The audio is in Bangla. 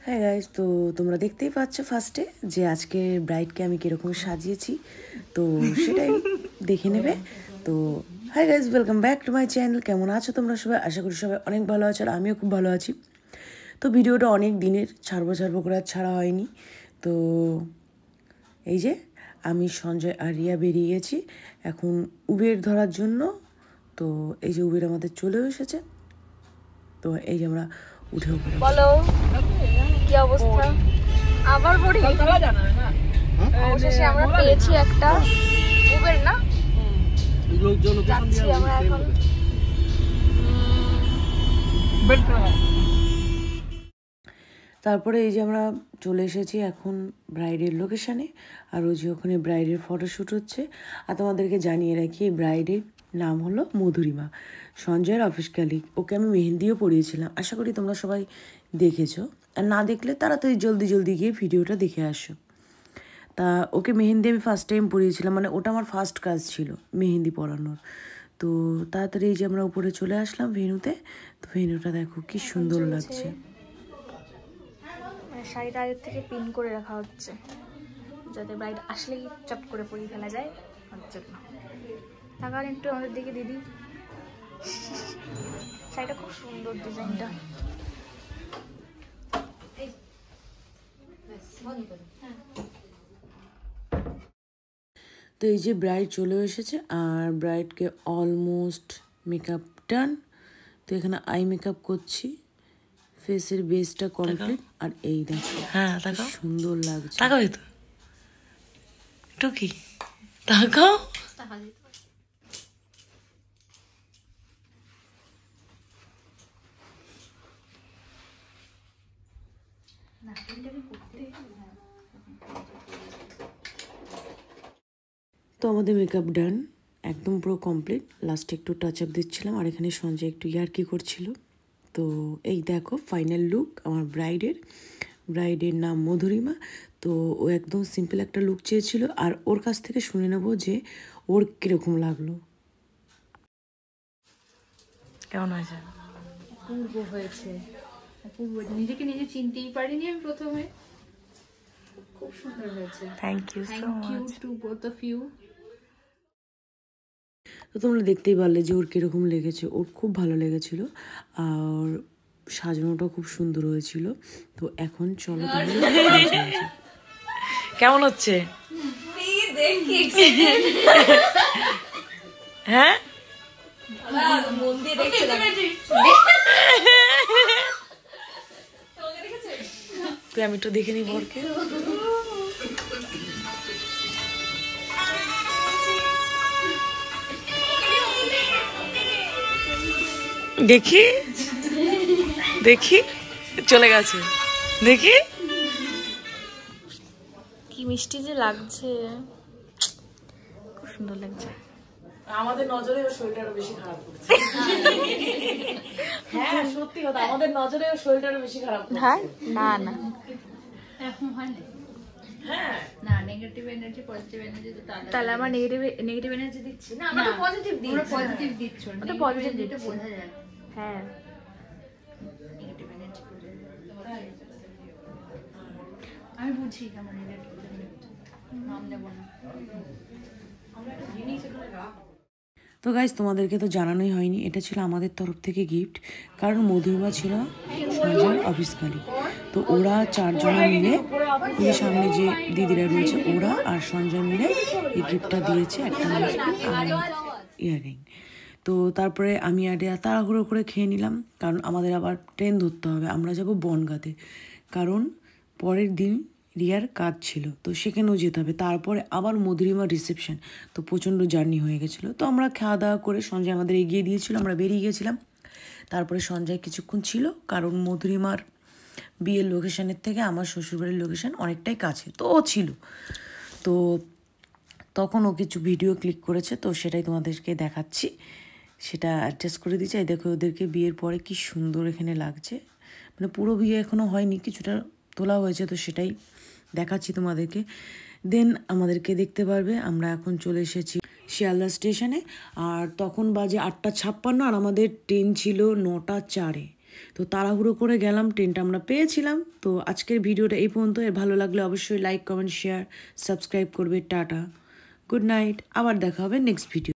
হ্যাঁ গাইজ, তো তোমরা দেখতেই পাচ্ছ ফার্স্টে যে আজকে ব্রাইডকে আমি কীরকম সাজিয়েছি, তো সেটাই দেখে নেবে। তো hi guys, welcome back to my channel. কেমন আছো তোমরা সবাই? আশা করি সবাই অনেক ভালো আছো, আর আমিও খুব ভালো আছি। তো ভিডিওটা অনেক দিনের ছাড়বো করে আর ছাড়া হয়নি। তো এই যে আমি, সঞ্জয় আর রিয়া বেরিয়ে গেছি এখন উবের ধরার জন্য। তো এই যে উবের আমাদের চলেও এসেছে। তো এই যে আমরা উঠেও পড়েছি। বলো কি অবস্থা? আবার বড়ি অবশেষে আমরা পেয়েছি একটা উবের, না যাচ্ছি আমরা এখন। তারপরে এই যে আমরা চলে এসেছি এখন ব্রাইডের লোকেশানে, আর ওই যে ওখানে ব্রাইডের ফটোশ্যুট হচ্ছে। আর তোমাদেরকে জানিয়ে রাখি, এই ব্রাইডের নাম হলো মধুরিমা, সঞ্জয়ের অফিস কালিগ। ওকে আমি মেহেন্দিও পরিয়েছিলাম, আশা করি তোমরা সবাই দেখেছো। আর না দেখলে তাড়াতাড়ি জলদি গিয়ে ভিডিওটা দেখে আসো। তা ওকে মেহেন্দি আমি ফার্স্ট টাইম পরিয়েছিলাম, মানে ওটা আমার ফার্স্ট কাজ ছিল মেহেন্দি পরানোর। তো তাড়াতাড়ি এই যে আমরা উপরে চলে আসলাম ভেন্যুতে। তো ভেন্যুটা দেখো কি সুন্দর লাগছে। শাড়িটা আগের থেকে পিন করে রাখা হচ্ছে যাতে ব্রাইড আসলেই চট করে পরিয়ে ফেলা যায়, ওর জন্য। তাকান একটু আমাদের দিকে দিদি, শাড়িটা খুব সুন্দর ডিজাইনটা। তো এই যে ব্রাইড চলে এসেছে, আর ব্রাইডকে অলমোস্ট মেকআপ ডান। তো এখানে আই মেকআপ করছি, ফেসের বেসটা কমপ্লিট। আর এই দেখো, হ্যাঁ দেখো সুন্দর লাগছে। তাকাও তো একটু, কি তাকাও। তো আমাদের মেকআপ ডান, একদম পুরো কমপ্লিট। লাস্টে একটু টাচ আপ দিচ্ছিলাম, আর এখানে সঞ্জয় একটু ইয়ার্কি করছিল। তো এই দেখো ফাইনাল লুক আমার ব্রাইডের নাম মধুরিমা। তো ও একদম সিম্পল একটা লুক চেয়েছিল, আর ওর কাছ থেকে শুনে নেবো যে ওর কীরকম লাগলো। কেমন হয়েছে? অপূর্ব হয়েছে, অপূর্ব। নিজেকে নিজে চিনতেই পারিনি আমি প্রথমে। খুব সুন্দর হয়েছে। Thank you so much to both of you. তো তোমরা দেখতেই পারলে যে ওর কীরকম লেগেছে। ওর খুব ভালো লেগেছিল, আর সাজানোটাও খুব সুন্দর হয়েছিল। তো এখন চলো তাহলে কেমন হচ্ছে? হ্যাঁ তুই, আমি একটু দেখে নিই বরকে। দেখি দেখি চলে গেছে, দেখি কি মিষ্টি যে লাগছে, খুব সুন্দর লাগছে। আমাদের নজরে ওর শরীরটা আরো বেশি খারাপ করছে। হ্যাঁ সত্যি কথা, আমাদের নজরে ওর শরীরটা আরো বেশি খারাপ করছে। হ্যাঁ, না না এখন হয় না। হ্যাঁ না, নেগেটিভ এনার্জি পজিটিভ এনার্জি তো তাহলে আমার নেগেটিভ এনার্জি দিচ্ছি না, আমরা তো পজিটিভ দিই। আমরা পজিটিভ দিচ্ছ, ওটা পজিটিভ দিচ্ছি, বোঝা যায়। হ্যাঁ নেগেটিভ এনার্জি বোঝা যায়। আমি বুঝি আমার নেগেটিভ নাম নেব না। আমরা একটা জিনিস এখানে রাখ। তো গাইজ, তোমাদেরকে তো জানানোই হয়নি, এটা ছিল আমাদের তরফ থেকে গিফট। কারণ মধুরিমা ছিল সঞ্জয়ের অফিস কালিগ। তো ওরা চারজনে মিলে, এই সামনে যে দিদিরা রয়েছে ওরা আর সঞ্জয় মিলে এই গিফটটা দিয়েছে, একটা আর ইয়ারিং। তো তারপরে আমি আর তাড়াহুড়ো করে খেয়ে নিলাম, কারণ আমাদের আবার ট্রেন ধরতে হবে। আমরা যাব বনগাঁতে, কারণ পরের দিন রিয়ার কাজ ছিল, তো সেখানেও যেতে হবে। তারপরে আবার মধুরিমার রিসেপশন, তো প্রচণ্ড জার্নি হয়ে গেছিলো। তো আমরা খাওয়া দাওয়া করে সঞ্জয় আমাদের এগিয়ে দিয়েছিল, আমরা বেরিয়ে গেছিলাম। তারপরে সঞ্জয় কিছুক্ষণ ছিল, কারণ মধুরিমার বিয়ের লোকেশানের থেকে আমার শ্বশুরবাড়ির লোকেশান অনেকটাই কাছে, তো ও ছিল। তো তখন ও কিছু ভিডিও ক্লিক করেছে, তো সেটাই তোমাদেরকে দেখাচ্ছি, সেটা অ্যাডজাস্ট করে দিয়েছে। এই দেখো ওদেরকে বিয়ের পরে কি সুন্দর এখানে লাগছে, মানে পুরো বিয়ে এখনও হয়নি, কিছুটা তোলা হয়েছে, তো সেটাই দেখাচ্ছি তোমাদেরকে। দেন আমাদেরকে দেখতে পারবে। আমরা এখন চলে এসেছি শিয়ালদা স্টেশনে, আর তখন বাজে 8:56, আর আমাদের ট্রেন ছিল 9:04। তো তাড়াহুড়ো করে গেলাম, ট্রেনটা আমরা পেয়েছিলাম। তো আজকের ভিডিওটা এই পর্যন্ত। এর ভালো লাগলে অবশ্যই লাইক, কমেন্ট, শেয়ার, সাবস্ক্রাইব করবে। টাটা, গুড নাইট, আবার দেখা হবে নেক্সট ভিডিও।